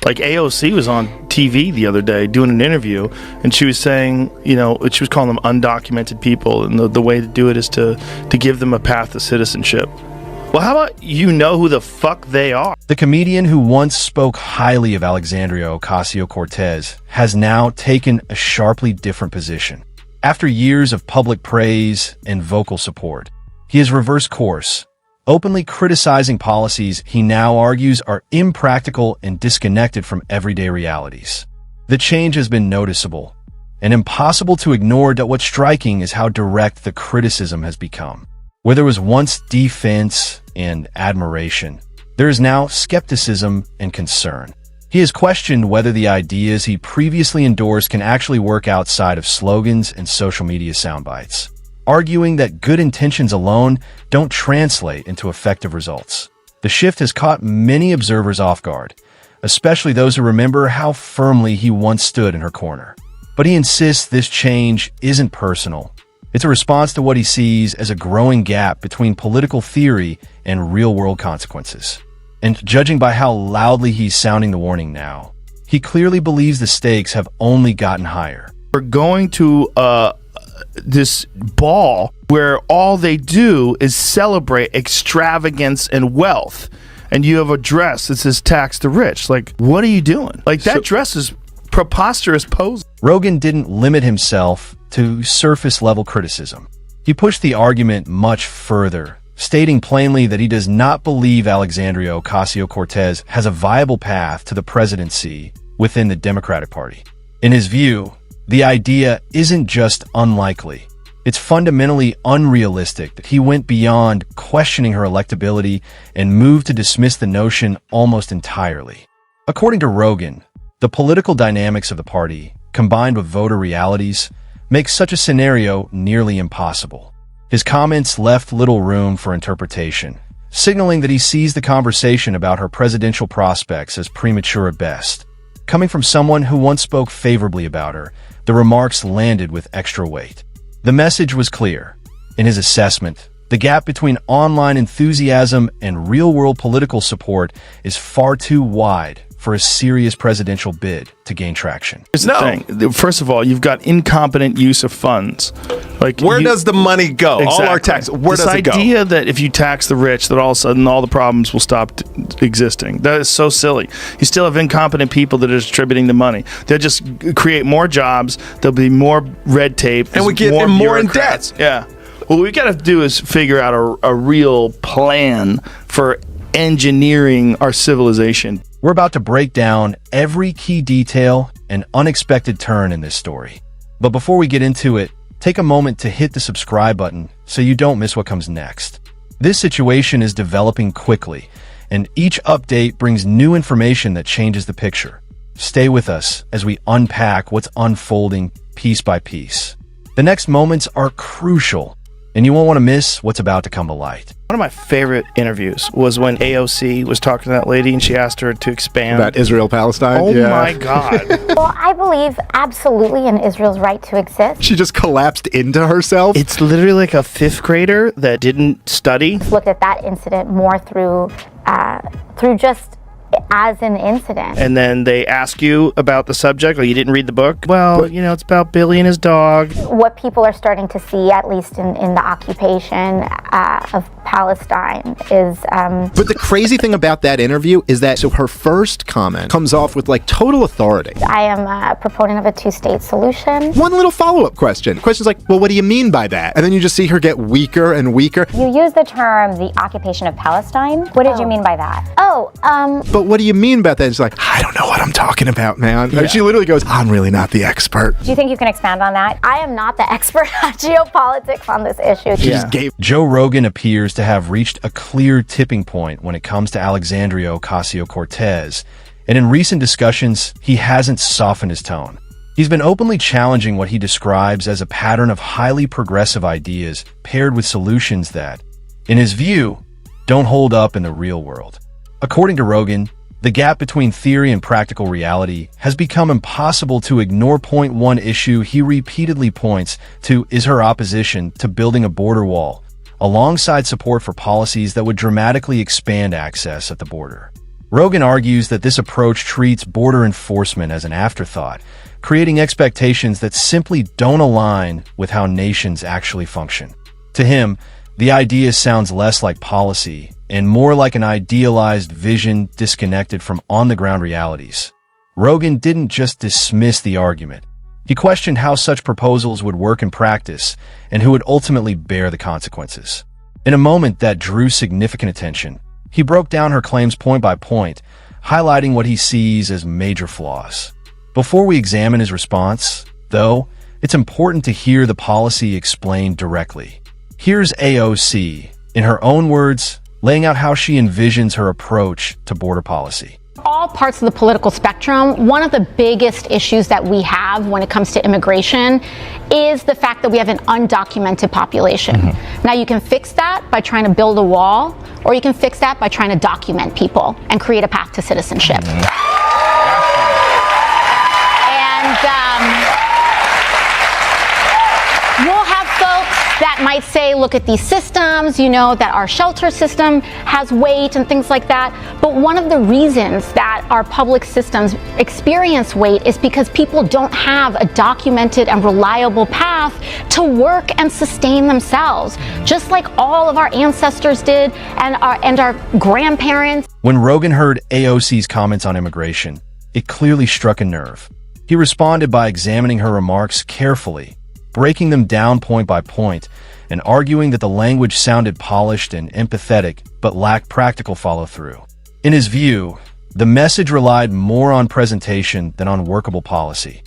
Like AOC was on TV the other day doing an interview, and she was saying, you know, she was calling them undocumented people, and the way to do it is to give them a path to citizenship. Well, how about you know who the fuck they are? The comedian who once spoke highly of Alexandria Ocasio-Cortez has now taken a sharply different position. After years of public praise and vocal support, he has reversed course, openly criticizing policies he now argues are impractical and disconnected from everyday realities. The change has been noticeable and impossible to ignore, that what's striking is how direct the criticism has become. Where there was once defense and admiration, there is now skepticism and concern. He has questioned whether the ideas he previously endorsed can actually work outside of slogans and social media soundbites, arguing that good intentions alone don't translate into effective results. The shift has caught many observers off guard, especially those who remember how firmly he once stood in her corner. But he insists this change isn't personal. It's a response to what he sees as a growing gap between political theory and real-world consequences. And judging by how loudly he's sounding the warning now, he clearly believes the stakes have only gotten higher. We're going to this ball where all they do is celebrate extravagance and wealth, and you have a dress that says tax the rich. Like, what are you doing? Like, that dress is preposterous pose. Rogan didn't limit himself to surface-level criticism. He pushed the argument much further, stating plainly that he does not believe Alexandria Ocasio-Cortez has a viable path to the presidency within the Democratic Party. In his view, the idea isn't just unlikely, it's fundamentally unrealistic that he went beyond questioning her electability and moved to dismiss the notion almost entirely. According to Rogan, the political dynamics of the party, combined with voter realities, make such a scenario nearly impossible. His comments left little room for interpretation, signaling that he sees the conversation about her presidential prospects as premature at best. Coming from someone who once spoke favorably about her, the remarks landed with extra weight. The message was clear. In his assessment, the gap between online enthusiasm and real-world political support is far too wide for a serious presidential bid to gain traction. Here's the thing. First of all, you've got incompetent use of funds. Like, where does the money go? Exactly. All our tax. Where does it go? This idea that if you tax the rich, that all of a sudden all the problems will stop existing. That is so silly. You still have incompetent people that are distributing the money. They'll just create more jobs. There'll be more red tape. And we get more in debt. Yeah. What we got to do is figure out a real plan for engineering our civilization. We're about to break down every key detail and unexpected turn in this story. But before we get into it, take a moment to hit the subscribe button so you don't miss what comes next. This situation is developing quickly, and each update brings new information that changes the picture. Stay with us as we unpack what's unfolding piece by piece. The next moments are crucial, and you won't want to miss what's about to come to light. One of my favorite interviews was when AOC was talking to that lady and she asked her to expand. About Israel-Palestine? Oh my God. Well, I believe absolutely in Israel's right to exist. She just collapsed into herself? It's literally like a fifth grader that didn't study. Looked at that incident more through just as an incident. And then they ask you about the subject, or you didn't read the book. Well, you know, it's about Billy and his dog. What people are starting to see, at least in the occupation of Palestine, is... But the crazy thing about that interview is that, so her first comment comes off with, like, total authority. I am a proponent of a two-state solution. One little follow-up question. The question's like, well, what do you mean by that? And then you just see her get weaker and weaker. You use the term the occupation of Palestine. What did you mean by that? But what do you mean about that? It's like, I don't know what I'm talking about, man. Yeah. And she literally goes, I'm really not the expert. Do you think you can expand on that? I am not the expert at geopolitics on this issue. She just gave... Joe Rogan appears to have reached a clear tipping point when it comes to Alexandria Ocasio-Cortez, and in recent discussions, he hasn't softened his tone. He's been openly challenging what he describes as a pattern of highly progressive ideas paired with solutions that, in his view, don't hold up in the real world. According to Rogan, the gap between theory and practical reality has become impossible to ignore. One issue he repeatedly points to is her opposition to building a border wall, alongside support for policies that would dramatically expand access at the border. Rogan argues that this approach treats border enforcement as an afterthought, creating expectations that simply don't align with how nations actually function. To him, the idea sounds less like policy and more like an idealized vision disconnected from on-the-ground realities. Rogan didn't just dismiss the argument. He questioned how such proposals would work in practice and who would ultimately bear the consequences. In a moment that drew significant attention, he broke down her claims point by point, highlighting what he sees as major flaws. Before we examine his response, though, it's important to hear the policy explained directly. Here's AOC, in her own words, laying out how she envisions her approach to border policy. All parts of the political spectrum, one of the biggest issues that we have when it comes to immigration is the fact that we have an undocumented population. Now, you can fix that by trying to build a wall, or you can fix that by trying to document people and create a path to citizenship. We'll have folks that might say, look at these systems, you know, that our shelter system has weight and things like that. But one of the reasons that our public systems experience weight is because people don't have a documented and reliable path to work and sustain themselves, just like all of our ancestors did and our grandparents. When Rogan heard AOC's comments on immigration, it clearly struck a nerve. He responded by examining her remarks carefully, breaking them down point by point, and arguing that the language sounded polished and empathetic but lacked practical follow-through. In his view, the message relied more on presentation than on workable policy.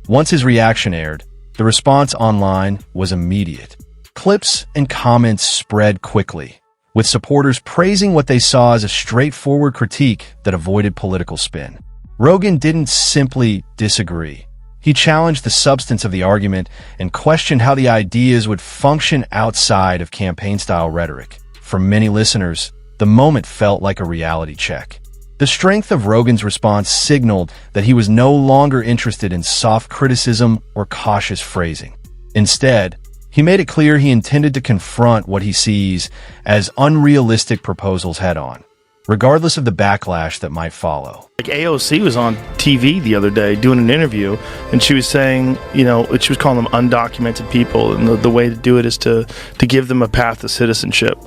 Once his reaction aired, the response online was immediate. Clips and comments spread quickly, with supporters praising what they saw as a straightforward critique that avoided political spin. Rogan didn't simply disagree. He challenged the substance of the argument and questioned how the ideas would function outside of campaign-style rhetoric. For many listeners, the moment felt like a reality check. The strength of Rogan's response signaled that he was no longer interested in soft criticism or cautious phrasing. Instead, he made it clear he intended to confront what he sees as unrealistic proposals head-on, regardless of the backlash that might follow. Like AOC was on TV the other day doing an interview, and she was saying, you know, she was calling them undocumented people, and the way to do it is to give them a path to citizenship.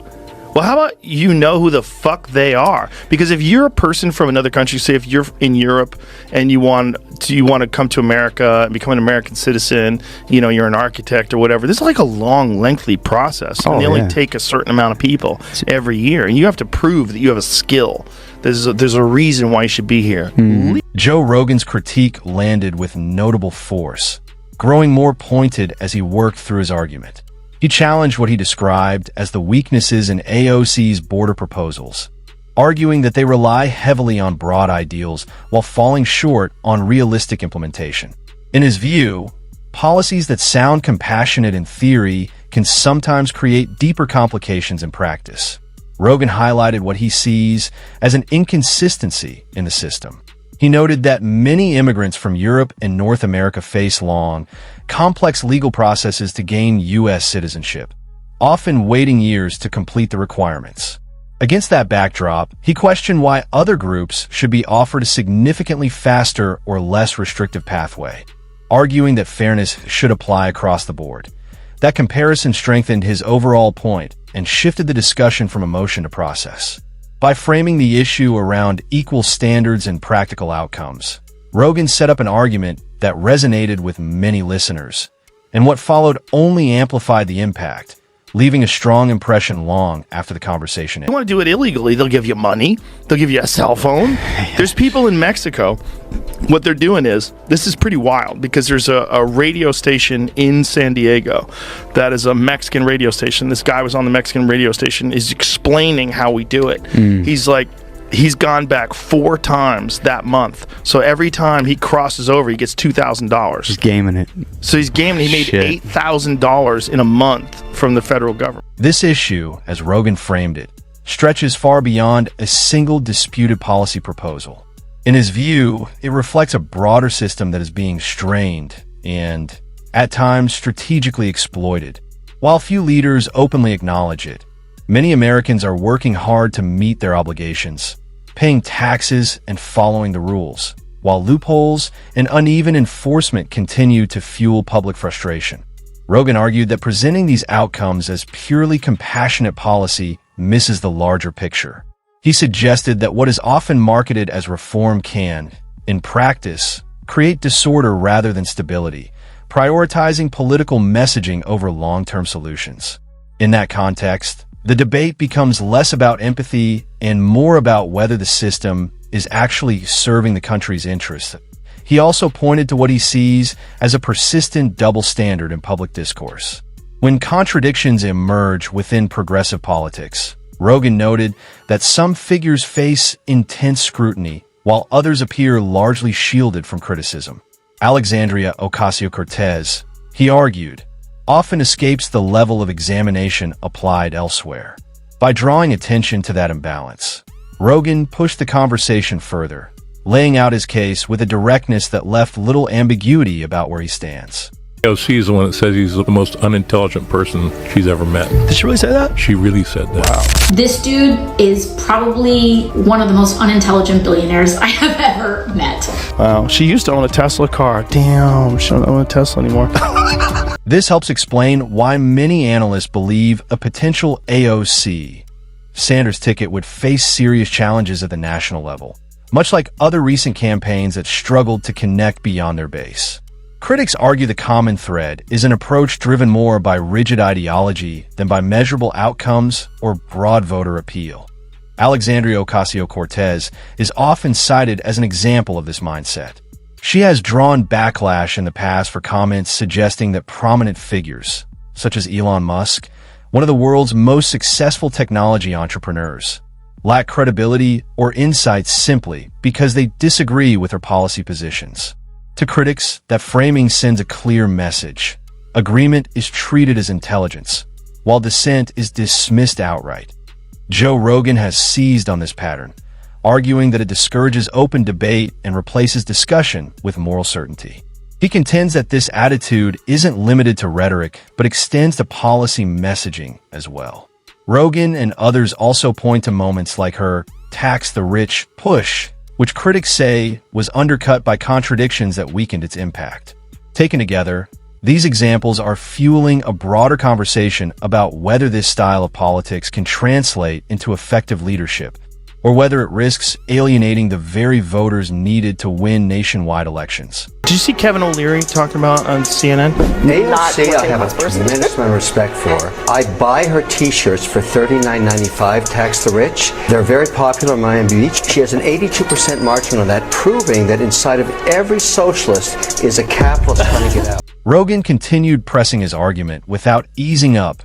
Well, how about you know who the fuck they are? Because if you're a person from another country, say if you're in Europe and you want to come to America and become an American citizen, you know, you're an architect or whatever, this is like a long, lengthy process. And they only take a certain amount of people every year. And you have to prove that you have a skill. There's a reason why you should be here. Joe Rogan's critique landed with notable force, growing more pointed as he worked through his argument. He challenged what he described as the weaknesses in AOC's border proposals, arguing that they rely heavily on broad ideals while falling short on realistic implementation. In his view, policies that sound compassionate in theory can sometimes create deeper complications in practice. Rogan highlighted what he sees as an inconsistency in the system. He noted that many immigrants from Europe and North America face long, complex legal processes to gain U.S. citizenship, often waiting years to complete the requirements. Against that backdrop, he questioned why other groups should be offered a significantly faster or less restrictive pathway, arguing that fairness should apply across the board. That comparison strengthened his overall point and shifted the discussion from emotion to process. By framing the issue around equal standards and practical outcomes, Rogan set up an argument that resonated with many listeners, and what followed only amplified the impact, leaving a strong impression long after the conversation ended. You want to do it illegally, they'll give you money, they'll give you a cell phone. There's people in Mexico, what they're doing is, this is pretty wild, because there's a radio station in San Diego that is a Mexican radio station. This guy was on the Mexican radio station, is explaining how we do it. He's like, he's gone back 4 times that month. So every time he crosses over, he gets $2,000. He's gaming it. So he's gaming. He made $8,000 in a month from the federal government. This issue, as Rogan framed it, stretches far beyond a single disputed policy proposal. In his view, it reflects a broader system that is being strained and, at times, strategically exploited. While few leaders openly acknowledge it, many Americans are working hard to meet their obligations. paying taxes and following the rules, while loopholes and uneven enforcement continue to fuel public frustration. Rogan argued that presenting these outcomes as purely compassionate policy misses the larger picture. He suggested that what is often marketed as reform can, in practice, create disorder rather than stability, prioritizing political messaging over long-term solutions. In that context, the debate becomes less about empathy and more about whether the system is actually serving the country's interests. He also pointed to what he sees as a persistent double standard in public discourse. When contradictions emerge within progressive politics, Rogan noted that some figures face intense scrutiny, while others appear largely shielded from criticism. Alexandria Ocasio-Cortez, he argued, often escapes the level of examination applied elsewhere. By drawing attention to that imbalance, Rogan pushed the conversation further, laying out his case with a directness that left little ambiguity about where he stands. AOC is the one that says he's the most unintelligent person she's ever met. Did she really say that? She really said that. Wow. This dude is probably one of the most unintelligent billionaires I have ever met. Wow. She used to own a Tesla car. Damn, she don't own a Tesla anymore. This helps explain why many analysts believe a potential AOC Sanders ticket would face serious challenges at the national level, much like other recent campaigns that struggled to connect beyond their base. Critics argue the common thread is an approach driven more by rigid ideology than by measurable outcomes or broad voter appeal. Alexandria Ocasio-Cortez is often cited as an example of this mindset. She has drawn backlash in the past for comments suggesting that prominent figures, such as Elon Musk, one of the world's most successful technology entrepreneurs, lack credibility or insights simply because they disagree with her policy positions. To critics, that framing sends a clear message. Agreement is treated as intelligence, while dissent is dismissed outright. Joe Rogan has seized on this pattern, arguing that it discourages open debate and replaces discussion with moral certainty. He contends that this attitude isn't limited to rhetoric, but extends to policy messaging as well. Rogan and others also point to moments like her tax the rich push, which critics say was undercut by contradictions that weakened its impact. Taken together, these examples are fueling a broader conversation about whether this style of politics can translate into effective leadership, or whether it risks alienating the very voters needed to win nationwide elections. Did you see Kevin O'Leary talking about on CNN? AOC, I have a tremendous amount of respect for. I buy her t-shirts for $39.95, tax the rich. They're very popular in Miami Beach. She has an 82% margin on that, proving that inside of every socialist is a capitalist trying to get out. Rogan continued pressing his argument without easing up,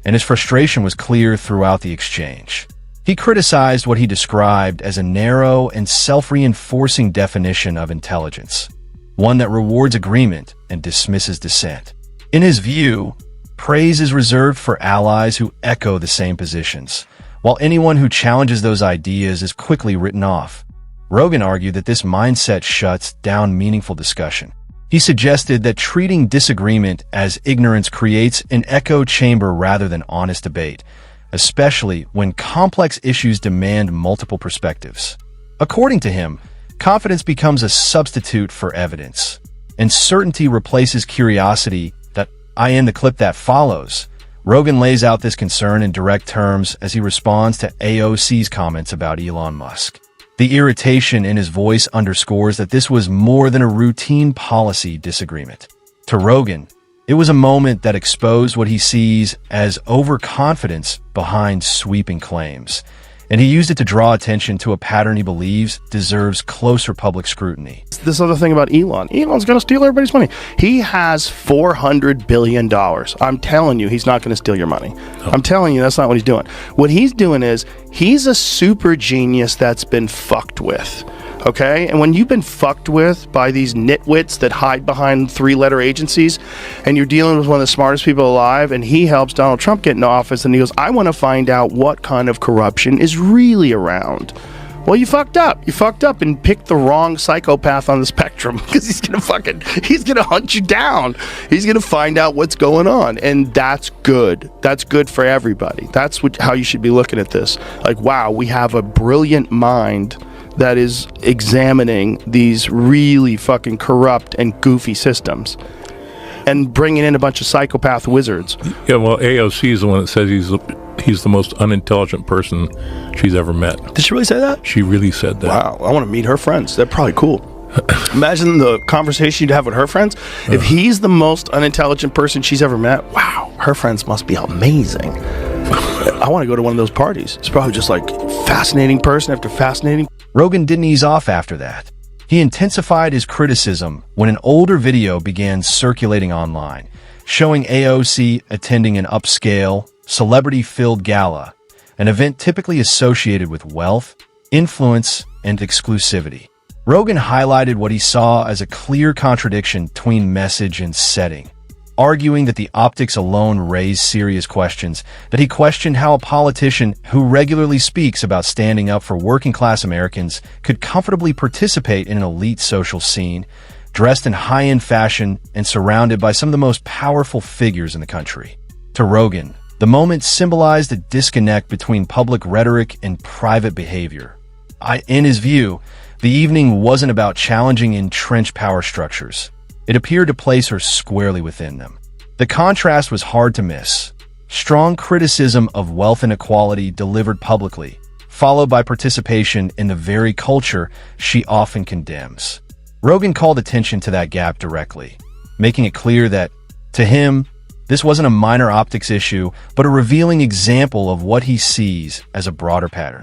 and his frustration was clear throughout the exchange. He criticized what he described as a narrow and self-reinforcing definition of intelligence, one that rewards agreement and dismisses dissent. In his view, praise is reserved for allies who echo the same positions, while anyone who challenges those ideas is quickly written off. Rogan argued that this mindset shuts down meaningful discussion. He suggested that treating disagreement as ignorance creates an echo chamber rather than honest debate, especially when complex issues demand multiple perspectives. According to him, confidence becomes a substitute for evidence, and certainty replaces curiosity. I am the clip that follows. Rogan lays out this concern in direct terms as he responds to AOC's comments about Elon Musk. The irritation in his voice underscores that this was more than a routine policy disagreement. To Rogan, it was a moment that exposed what he sees as overconfidence behind sweeping claims, and he used it to draw attention to a pattern he believes deserves closer public scrutiny. This other thing about Elon's going to steal everybody's money. He has $400 billion. I'm telling you, he's not going to steal your money. Oh. I'm telling you, that's not what he's doing. What he's doing is, he's a super genius that's been fucked with. Okay? And when you've been fucked with by these nitwits that hide behind three-letter agencies, and you're dealing with one of the smartest people alive, and he helps Donald Trump get into office, and he goes, I want to find out what kind of corruption is really around. Well, you fucked up. You fucked up and picked the wrong psychopath on the spectrum because he's going to hunt you down. He's going to find out what's going on. And that's good. That's good for everybody. That's how you should be looking at this. Like, wow, we have a brilliant mind that is examining these really fucking corrupt and goofy systems and bringing in a bunch of psychopath wizards. Yeah, well, AOC is the one that says he's the most unintelligent person she's ever met. Did she really say that? She really said that. Wow, I want to meet her friends. They're probably cool. Imagine the conversation you'd have with her friends. If he's the most unintelligent person she's ever met, wow, her friends must be amazing. I want to go to one of those parties. It's probably just like fascinating person after fascinating. Rogan didn't ease off after that. He intensified his criticism when an older video began circulating online, showing AOC attending an upscale, celebrity-filled gala, an event typically associated with wealth, influence, and exclusivity. Rogan highlighted what he saw as a clear contradiction between message and setting, arguing that the optics alone raised serious questions, that he questioned how a politician who regularly speaks about standing up for working-class Americans could comfortably participate in an elite social scene, dressed in high-end fashion and surrounded by some of the most powerful figures in the country. To Rogan, the moment symbolized a disconnect between public rhetoric and private behavior. In his view, the evening wasn't about challenging entrenched power structures. It appeared to place her squarely within them. The contrast was hard to miss. Strong criticism of wealth inequality delivered publicly, followed by participation in the very culture she often condemns. Rogan called attention to that gap directly, making it clear that, to him, this wasn't a minor optics issue, but a revealing example of what he sees as a broader pattern.